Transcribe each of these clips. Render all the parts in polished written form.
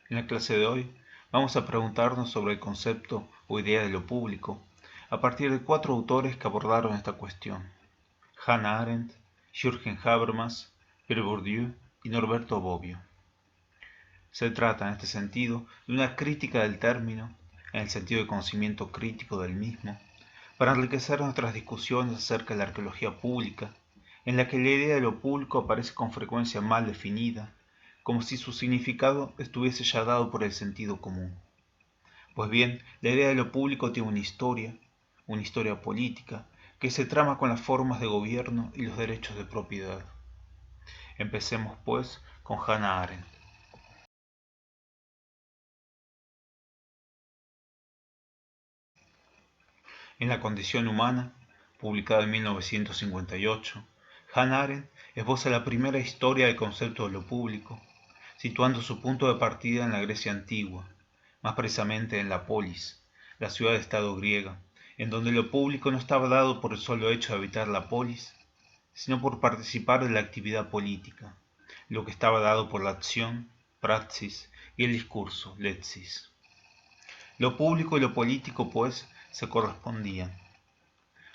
En la clase de hoy vamos a preguntarnos sobre el concepto o idea de lo público a partir de 4 autores que abordaron esta cuestión: Hannah Arendt, Jürgen Habermas, Pierre Bourdieu y Norberto Bobbio. Se trata, en este sentido, de una crítica del término, en el sentido de conocimiento crítico del mismo, para enriquecer nuestras discusiones acerca de la arqueología pública, en la que la idea de lo público aparece con frecuencia mal definida, como si su significado estuviese ya dado por el sentido común. Pues bien, la idea de lo público tiene una historia política, que se trama con las formas de gobierno y los derechos de propiedad. Empecemos, pues, con Hannah Arendt. En La condición humana, publicada en 1958, Hannah Arendt esboza la primera historia del concepto de lo público, situando su punto de partida en la Grecia antigua, más precisamente en la polis, la ciudad-estado griega, en donde lo público no estaba dado por el solo hecho de habitar la polis, sino por participar de la actividad política, lo que estaba dado por la acción, praxis, y el discurso, lexis. Lo público y lo político, pues, se correspondían.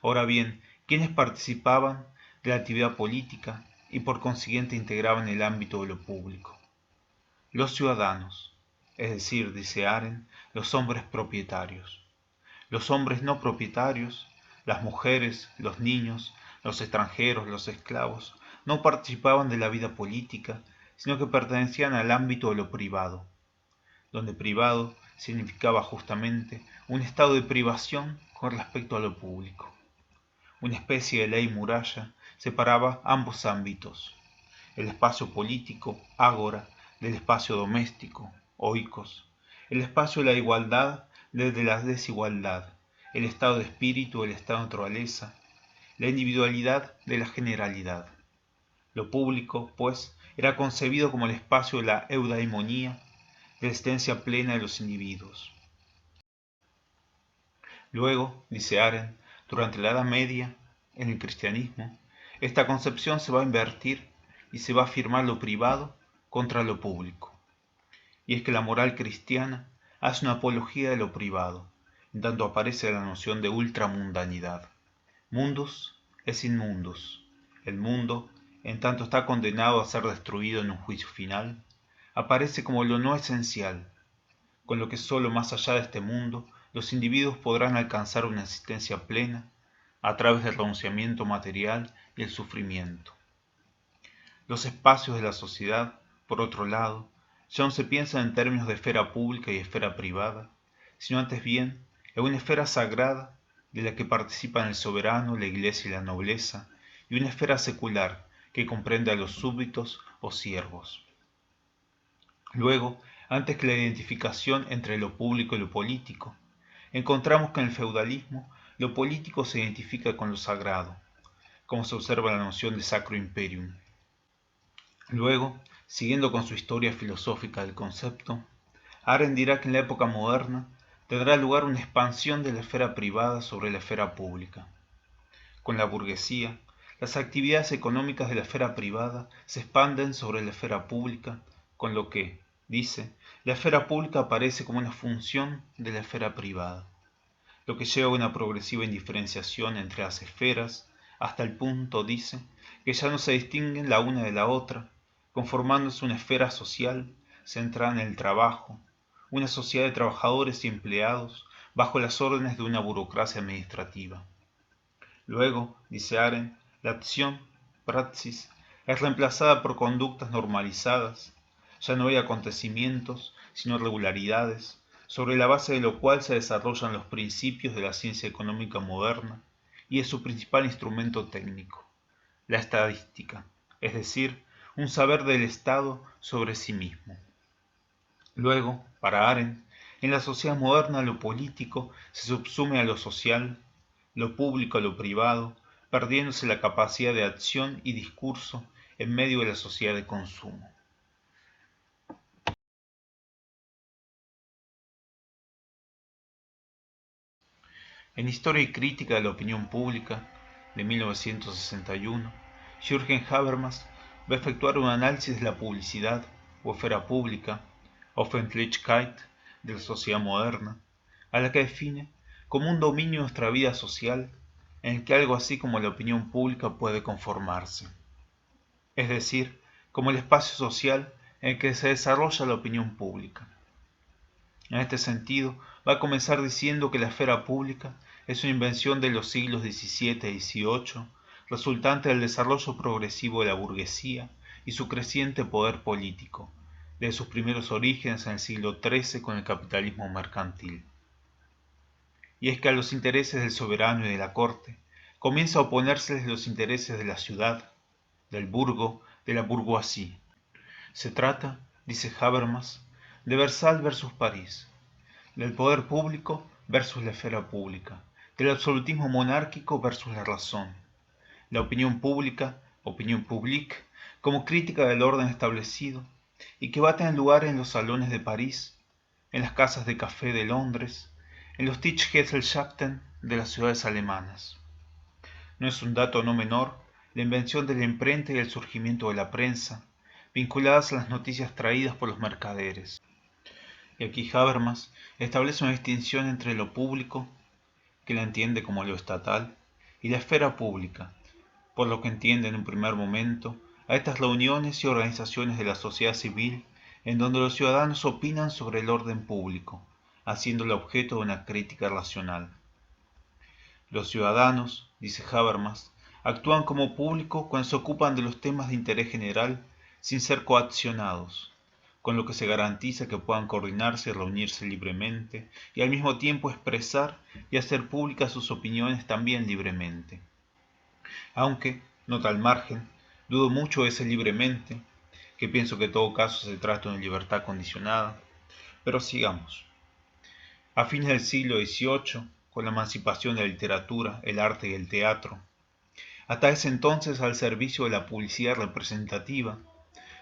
Ahora bien, ¿quiénes participaban de la actividad política y por consiguiente integraban el ámbito de lo público? Los ciudadanos, es decir, dice Arendt, los hombres propietarios. Los hombres no propietarios, las mujeres, los niños, los extranjeros, los esclavos, no participaban de la vida política, sino que pertenecían al ámbito de lo privado, donde privado significaba justamente un estado de privación con respecto a lo público. Una especie de ley muralla separaba ambos ámbitos, el espacio político, ágora, del espacio doméstico, oikos, el espacio de la igualdad desde la desigualdad, el estado de espíritu del estado de naturaleza, la individualidad de la generalidad. Lo público, pues, era concebido como el espacio de la eudaimonía, de la existencia plena de los individuos. Luego, dice Arendt, durante la Edad Media, en el cristianismo, esta concepción se va a invertir y se va a afirmar lo privado contra lo público. Y es que la moral cristiana hace una apología de lo privado, en tanto aparece la noción de ultramundanidad. Mundus es inmundus. El mundo, en tanto está condenado a ser destruido en un juicio final, aparece como lo no esencial, con lo que solo más allá de este mundo los individuos podrán alcanzar una existencia plena a través del renunciamiento material y el sufrimiento. Los espacios de la sociedad, por otro lado, ya no se piensan en términos de esfera pública y esfera privada, sino antes bien en una esfera sagrada de la que participan el soberano, la iglesia y la nobleza, y una esfera secular que comprende a los súbditos o siervos. Luego, antes que la identificación entre lo público y lo político, encontramos que en el feudalismo lo político se identifica con lo sagrado, como se observa en la noción de sacro imperium. Luego, siguiendo con su historia filosófica del concepto, Arendt dirá que en la época moderna tendrá lugar una expansión de la esfera privada sobre la esfera pública. Con la burguesía, las actividades económicas de la esfera privada se expanden sobre la esfera pública, con lo que, dice, la esfera pública aparece como una función de la esfera privada, lo que lleva a una progresiva indiferenciación entre las esferas, hasta el punto, dice, que ya no se distinguen la una de la otra, conformándose una esfera social centrada en el trabajo, una sociedad de trabajadores y empleados bajo las órdenes de una burocracia administrativa. Luego, dice Arendt, la acción, praxis, es reemplazada por conductas normalizadas. Ya no hay acontecimientos, sino regularidades, sobre la base de lo cual se desarrollan los principios de la ciencia económica moderna y es su principal instrumento técnico, la estadística, es decir, un saber del Estado sobre sí mismo. Luego, para Arendt, en la sociedad moderna lo político se subsume a lo social, lo público a lo privado, perdiéndose la capacidad de acción y discurso en medio de la sociedad de consumo. En Historia y Crítica de la Opinión Pública, de 1961, Jürgen Habermas va a efectuar un análisis de la publicidad o esfera pública Öffentlichkeit de la sociedad moderna, a la que define como un dominio de nuestra vida social en el que algo así como la opinión pública puede conformarse, es decir, como el espacio social en el que se desarrolla la opinión pública. En este sentido, va a comenzar diciendo que la esfera pública es una invención de los siglos XVII y XVIII, resultante del desarrollo progresivo de la burguesía y su creciente poder político, de sus primeros orígenes en el siglo XIII con el capitalismo mercantil. Y es que a los intereses del soberano y de la corte comienza a oponérseles los intereses de la ciudad, del burgo, de la bourgeoisie. Se trata, dice Habermas, de Versalles versus París, del poder público versus la esfera pública, del absolutismo monárquico versus la razón, la opinión pública, opinión publique, como crítica del orden establecido, y que va a tener lugar en los salones de París, en las casas de café de Londres, en los Tischgesellschaften de las ciudades alemanas. No es un dato no menor la invención de la imprenta y el surgimiento de la prensa, vinculadas a las noticias traídas por los mercaderes. Y aquí Habermas establece una distinción entre lo público, que la entiende como lo estatal, y la esfera pública, por lo que entiende en un primer momento a estas reuniones y organizaciones de la sociedad civil en donde los ciudadanos opinan sobre el orden público, haciéndolo objeto de una crítica racional. Los ciudadanos, dice Habermas, actúan como público cuando se ocupan de los temas de interés general sin ser coaccionados, con lo que se garantiza que puedan coordinarse y reunirse libremente y al mismo tiempo expresar y hacer públicas sus opiniones también libremente. Aunque, nota al margen, dudo mucho de ese libremente, que pienso que en todo caso se trata de una libertad condicionada, pero sigamos. A fines del siglo XVIII, con la emancipación de la literatura, el arte y el teatro, hasta ese entonces al servicio de la publicidad representativa,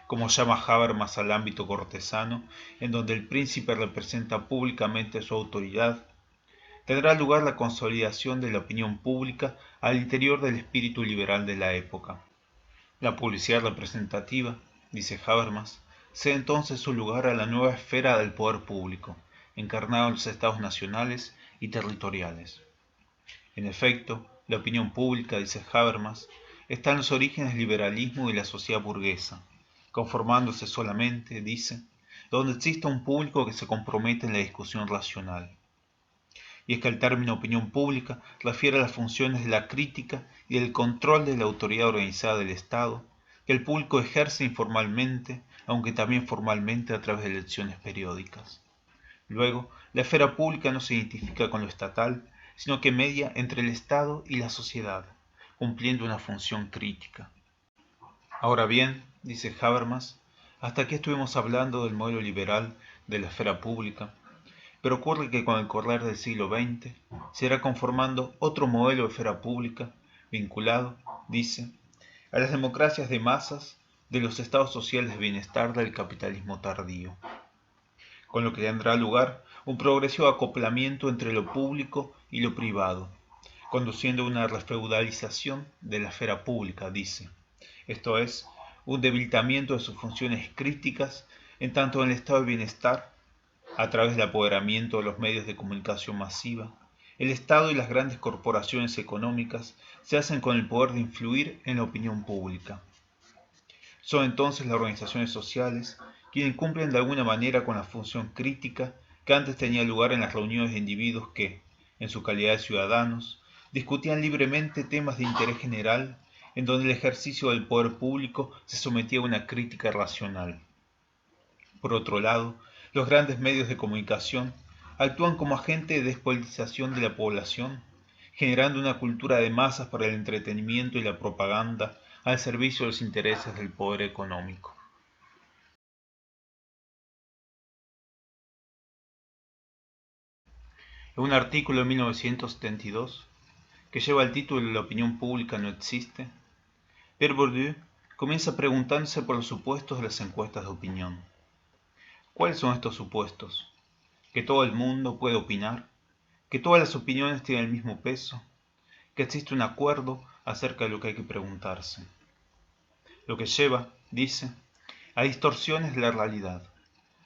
como llama Habermas al ámbito cortesano, en donde el príncipe representa públicamente su autoridad, tendrá lugar la consolidación de la opinión pública al interior del espíritu liberal de la época. La publicidad representativa, dice Habermas, cede entonces su lugar a la nueva esfera del poder público, encarnado en los estados nacionales y territoriales. En efecto, la opinión pública, dice Habermas, está en los orígenes del liberalismo y la sociedad burguesa, conformándose solamente, dice, donde exista un público que se compromete en la discusión racional. Y es que el término opinión pública refiere a las funciones de la crítica y del control de la autoridad organizada del Estado, que el público ejerce informalmente, aunque también formalmente a través de elecciones periódicas. Luego, la esfera pública no se identifica con lo estatal, sino que media entre el Estado y la sociedad, cumpliendo una función crítica. Ahora bien, dice Habermas, hasta aquí estuvimos hablando del modelo liberal de la esfera pública, pero ocurre que con el correr del siglo XX se irá conformando otro modelo de esfera pública vinculado, dice, a las democracias de masas de los estados sociales de bienestar del capitalismo tardío, con lo que tendrá lugar un progresivo acoplamiento entre lo público y lo privado, conduciendo a una refeudalización de la esfera pública, dice, esto es, un debilitamiento de sus funciones críticas en tanto en el estado de bienestar, a través del apoderamiento de los medios de comunicación masiva, el Estado y las grandes corporaciones económicas se hacen con el poder de influir en la opinión pública. Son entonces las organizaciones sociales quienes cumplen de alguna manera con la función crítica que antes tenía lugar en las reuniones de individuos que, en su calidad de ciudadanos, discutían libremente temas de interés general en donde el ejercicio del poder público se sometía a una crítica racional. Por otro lado, los grandes medios de comunicación actúan como agente de despolitización de la población, generando una cultura de masas para el entretenimiento y la propaganda al servicio de los intereses del poder económico. En un artículo de 1972, que lleva el título "La opinión pública no existe", Pierre Bourdieu comienza preguntándose por los supuestos de las encuestas de opinión. ¿Cuáles son estos supuestos? ¿Que todo el mundo puede opinar? ¿Que todas las opiniones tienen el mismo peso? ¿Que existe un acuerdo acerca de lo que hay que preguntarse? Lo que lleva, dice, a distorsiones de la realidad,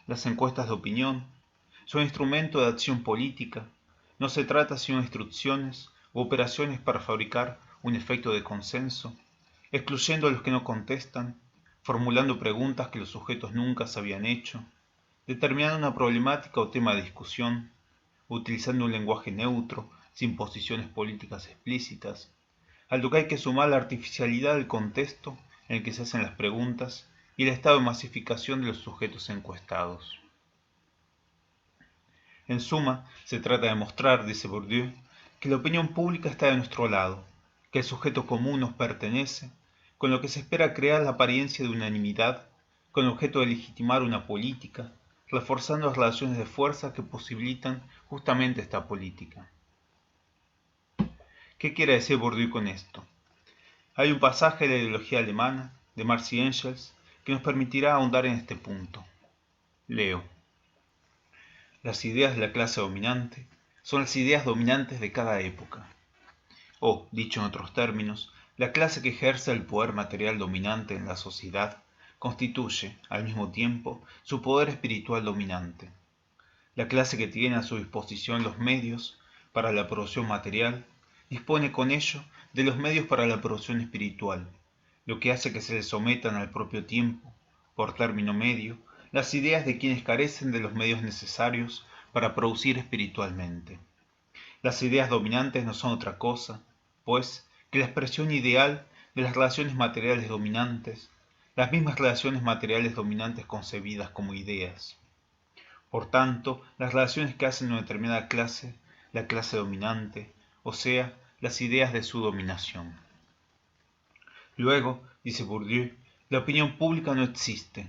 Las encuestas de opinión son instrumento de acción política. No se trata sino de instrucciones u operaciones para fabricar un efecto de consenso, excluyendo a los que no contestan, formulando preguntas que los sujetos nunca se habían hecho, determinando una problemática o tema de discusión, utilizando un lenguaje neutro, sin posiciones políticas explícitas, a lo que hay que sumar la artificialidad del contexto en el que se hacen las preguntas y el estado de masificación de los sujetos encuestados. En suma, se trata de mostrar, dice Bourdieu, que la opinión pública está de nuestro lado, que el sujeto común nos pertenece, con lo que se espera crear la apariencia de unanimidad, con el objeto de legitimar una política, reforzando las relaciones de fuerza que posibilitan justamente esta política. ¿Qué quiere decir Bourdieu con esto? Hay un pasaje de la ideología alemana, de Marx y Engels, que nos permitirá ahondar en este punto. Leo. Las ideas de la clase dominante son las ideas dominantes de cada época. O, dicho en otros términos, la clase que ejerce el poder material dominante en la sociedad constituye, al mismo tiempo, su poder espiritual dominante. La clase que tiene a su disposición los medios para la producción material dispone con ello de los medios para la producción espiritual, lo que hace que se le sometan al propio tiempo, por término medio, las ideas de quienes carecen de los medios necesarios para producir espiritualmente. Las ideas dominantes no son otra cosa, pues, que la expresión ideal de las relaciones materiales dominantes, las mismas relaciones materiales dominantes concebidas como ideas. Por tanto, las relaciones que hacen una determinada clase, la clase dominante, o sea, las ideas de su dominación. Luego, dice Bourdieu, la opinión pública no existe,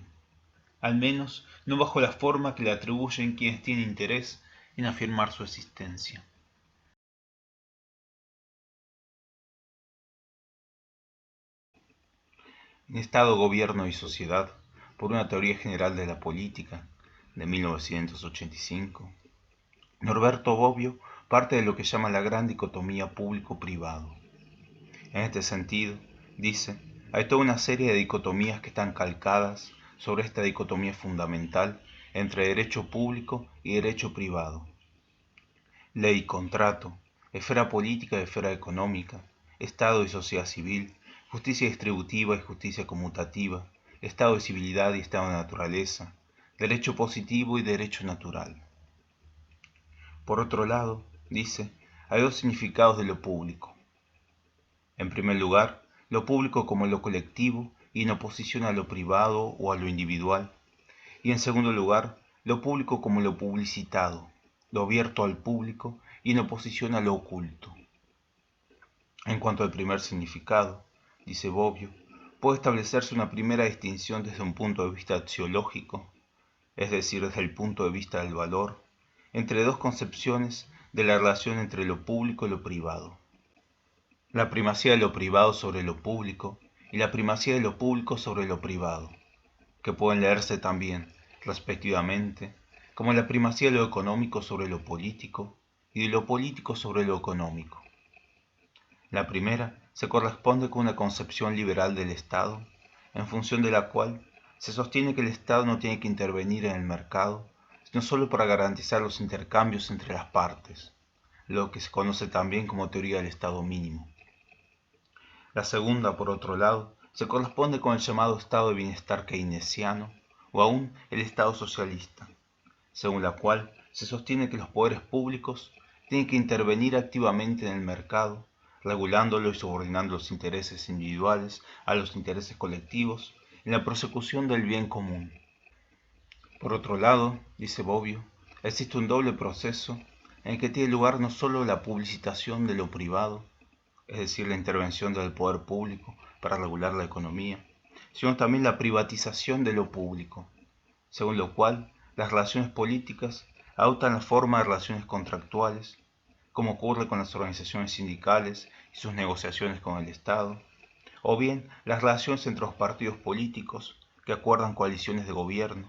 al menos no bajo la forma que le atribuyen quienes tienen interés en afirmar su existencia. En Estado, Gobierno y Sociedad, por una teoría general de la política, de 1985, Norberto Bobbio parte de lo que llama la gran dicotomía público-privado. En este sentido, dice, hay toda una serie de dicotomías que están calcadas sobre esta dicotomía fundamental entre derecho público y derecho privado. Ley y contrato, esfera política y esfera económica, Estado y sociedad civil, justicia distributiva y justicia conmutativa, estado de civilidad y estado de naturaleza, derecho positivo y derecho natural. Por otro lado, dice, hay dos significados de lo público. En primer lugar, lo público como lo colectivo y en oposición a lo privado o a lo individual. Y en segundo lugar, lo público como lo publicitado, lo abierto al público y en oposición a lo oculto. En cuanto al primer significado, dice Bobbio, puede establecerse una primera distinción desde un punto de vista axiológico, es decir, desde el punto de vista del valor, entre dos concepciones de la relación entre lo público y lo privado. La primacía de lo privado sobre lo público y la primacía de lo público sobre lo privado, que pueden leerse también, respectivamente, como la primacía de lo económico sobre lo político y de lo político sobre lo económico. La primera se corresponde con una concepción liberal del Estado, en función de la cual se sostiene que el Estado no tiene que intervenir en el mercado, sino solo para garantizar los intercambios entre las partes, lo que se conoce también como teoría del Estado mínimo. La segunda, por otro lado, se corresponde con el llamado estado de bienestar keynesiano o aún el estado socialista, según la cual se sostiene que los poderes públicos tienen que intervenir activamente en el mercado, regulándolo y subordinando los intereses individuales a los intereses colectivos en la prosecución del bien común. Por otro lado, dice Bobbio, existe un doble proceso en el que tiene lugar no solo la publicitación de lo privado, es decir, la intervención del poder público para regular la economía, sino también la privatización de lo público, según lo cual las relaciones políticas adoptan la forma de relaciones contractuales, como ocurre con las organizaciones sindicales y sus negociaciones con el Estado, o bien las relaciones entre los partidos políticos que acuerdan coaliciones de gobierno,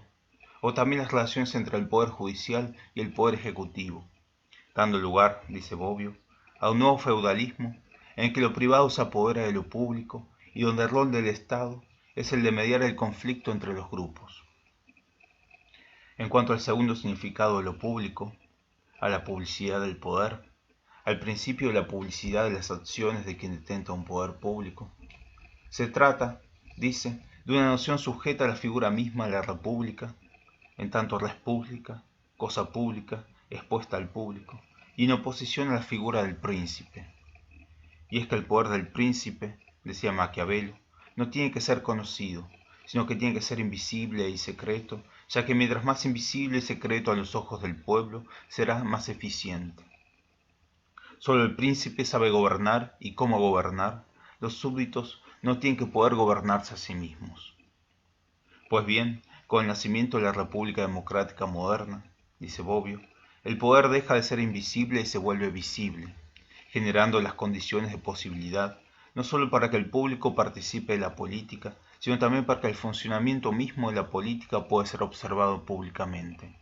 o también las relaciones entre el Poder Judicial y el Poder Ejecutivo, dando lugar, dice Bobbio, a un nuevo feudalismo en el que lo privado se apodera de lo público y donde el rol del Estado es el de mediar el conflicto entre los grupos. En cuanto al segundo significado de lo público, a la publicidad del poder, al principio de la publicidad de las acciones de quien detenta un poder público, se trata, dice, de una noción sujeta a la figura misma de la república, en tanto res pública, cosa pública, expuesta al público, y en oposición a la figura del príncipe. Y es que el poder del príncipe, decía Maquiavelo, no tiene que ser conocido, sino que tiene que ser invisible y secreto, ya que mientras más invisible y secreto a los ojos del pueblo, será más eficiente. Solo el príncipe sabe gobernar y cómo gobernar. Los súbditos no tienen que poder gobernarse a sí mismos. Pues bien, con el nacimiento de la República Democrática moderna, dice Bobbio, el poder deja de ser invisible y se vuelve visible, generando las condiciones de posibilidad, no solo para que el público participe de la política, sino también para que el funcionamiento mismo de la política pueda ser observado públicamente.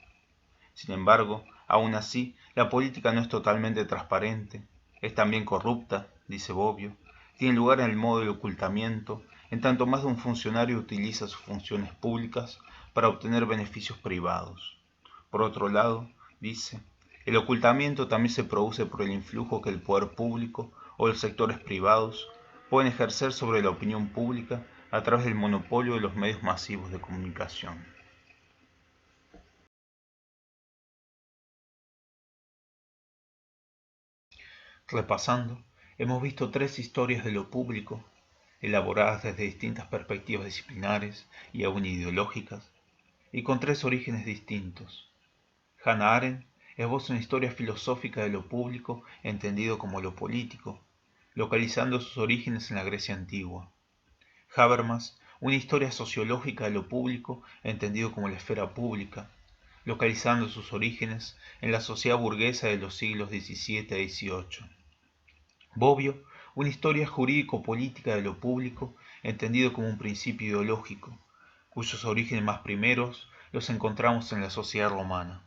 Sin embargo, aún así, la política no es totalmente transparente, es también corrupta, dice Bobbio, tiene lugar en el modo de ocultamiento, en tanto más de un funcionario utiliza sus funciones públicas para obtener beneficios privados. Por otro lado, dice, el ocultamiento también se produce por el influjo que el poder público o los sectores privados pueden ejercer sobre la opinión pública a través del monopolio de los medios masivos de comunicación. Repasando, hemos visto tres historias de lo público, elaboradas desde distintas perspectivas disciplinares y aún ideológicas, y con tres orígenes distintos. Hannah Arendt esboza una historia filosófica de lo público entendido como lo político, localizando sus orígenes en la Grecia antigua. Habermas, una historia sociológica de lo público entendido como la esfera pública, localizando sus orígenes en la sociedad burguesa de los siglos XVII y XVIII. Bobbio, una historia jurídico-política de lo público entendido como un principio ideológico, cuyos orígenes más primeros los encontramos en la sociedad romana.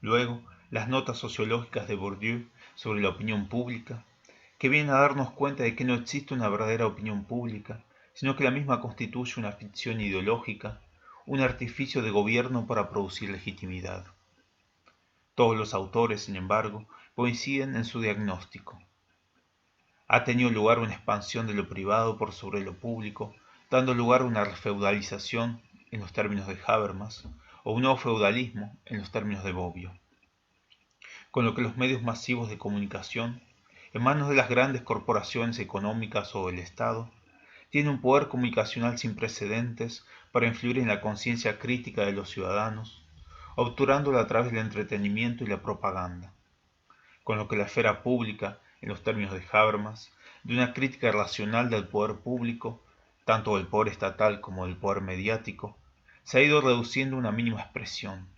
Luego, las notas sociológicas de Bourdieu sobre la opinión pública, que vienen a darnos cuenta de que no existe una verdadera opinión pública, sino que la misma constituye una ficción ideológica, un artificio de gobierno para producir legitimidad. Todos los autores, sin embargo, coinciden en su diagnóstico. Ha tenido lugar una expansión de lo privado por sobre lo público, dando lugar a una refeudalización en los términos de Habermas, o un nuevo feudalismo en los términos de Bobbio. Con lo que los medios masivos de comunicación, en manos de las grandes corporaciones económicas o del Estado, tienen un poder comunicacional sin precedentes para influir en la conciencia crítica de los ciudadanos, obturándola a través del entretenimiento y la propaganda. Con lo que la esfera pública, en los términos de Habermas, de una crítica racional del poder público, tanto del poder estatal como del poder mediático, se ha ido reduciendo a una mínima expresión.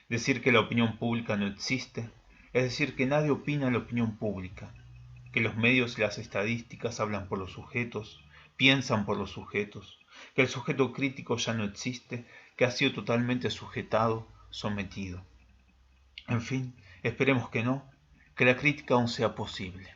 Decir que la opinión pública no existe, es decir que nadie opina en la opinión pública, que los medios y las estadísticas hablan por los sujetos, piensan por los sujetos, que el sujeto crítico ya no existe, que ha sido totalmente sujetado, sometido. En fin, esperemos que no, que la crítica aún sea posible.